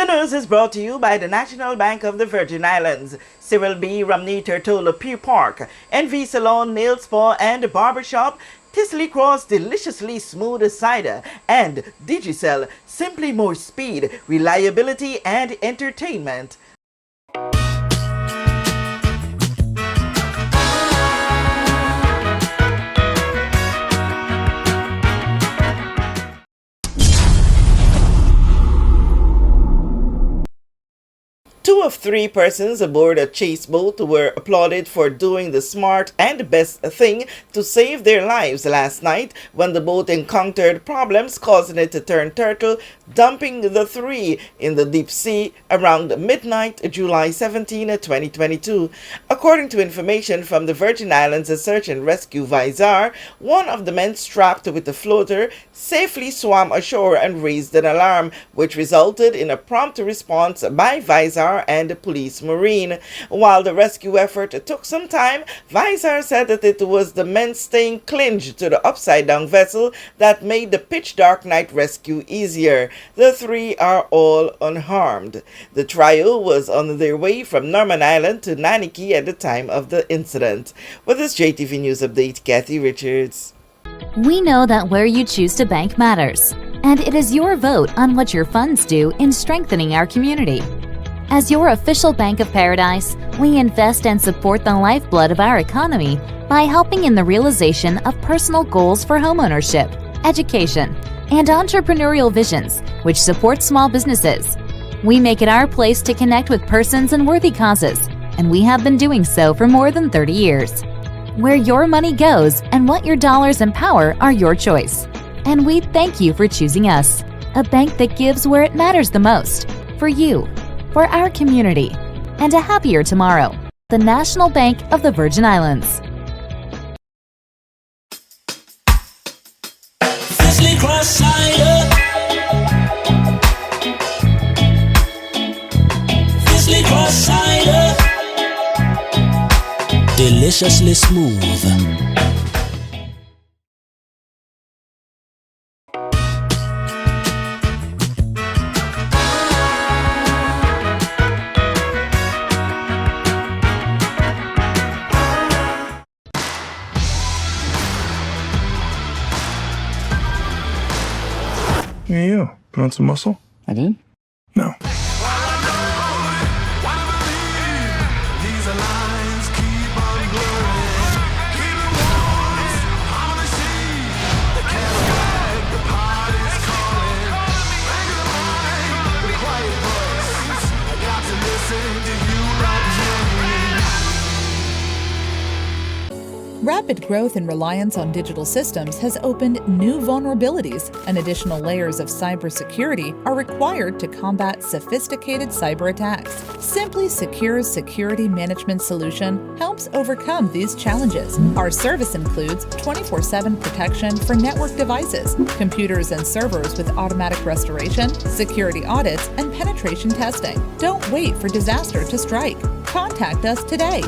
The news is brought to you by the National Bank of the Virgin Islands, Cyril B. Romney Turtola Pier Park, NV Salon, Nail Spa and Barbershop, Tisley Cross Deliciously Smooth Cider, and Digicel, simply more speed, reliability and entertainment. Two of three persons aboard a chase boat were applauded for doing the smart and best thing to save their lives last night when the boat encountered problems causing it to turn turtle, dumping the three in the deep sea around midnight, July 17, 2022. According to information from the Virgin Islands Search and Rescue Visor, one of the men strapped with the floater safely swam ashore and raised an alarm, which resulted in a prompt response by Visor and Police Marine. While the rescue effort took some time, Visor said that it was the men staying clinged to the upside-down vessel that made the pitch-dark night rescue easier. The three are all unharmed. The trio was on their way from Norman Island to Naniki at the time of the incident. With this JTV News Update, Kathy Richards. We know that where you choose to bank matters, and it is your vote on what your funds do in strengthening our community. As your official Bank of Paradise, we invest and support the lifeblood of our economy by helping in the realization of personal goals for homeownership, education, and entrepreneurial visions, which support small businesses. We make it our place to connect with persons and worthy causes, and we have been doing so for more than 30 years. Where your money goes and what your dollars empower are your choice. And we thank you for choosing us, a bank that gives where it matters the most, for you, for our community, and a happier tomorrow. The National Bank of the Virgin Islands. Fisley Cross Cider. Fisley Cross Cider. Deliciously smooth. Hey, you. Put on some muscle? I did? No. Rapid growth and reliance on digital systems has opened new vulnerabilities, and additional layers of cybersecurity are required to combat sophisticated cyber attacks. Simply Secure's security management solution helps overcome these challenges. Our service includes 24/7 protection for network devices, computers and servers with automatic restoration, security audits, and penetration testing. Don't wait for disaster to strike. Contact us today.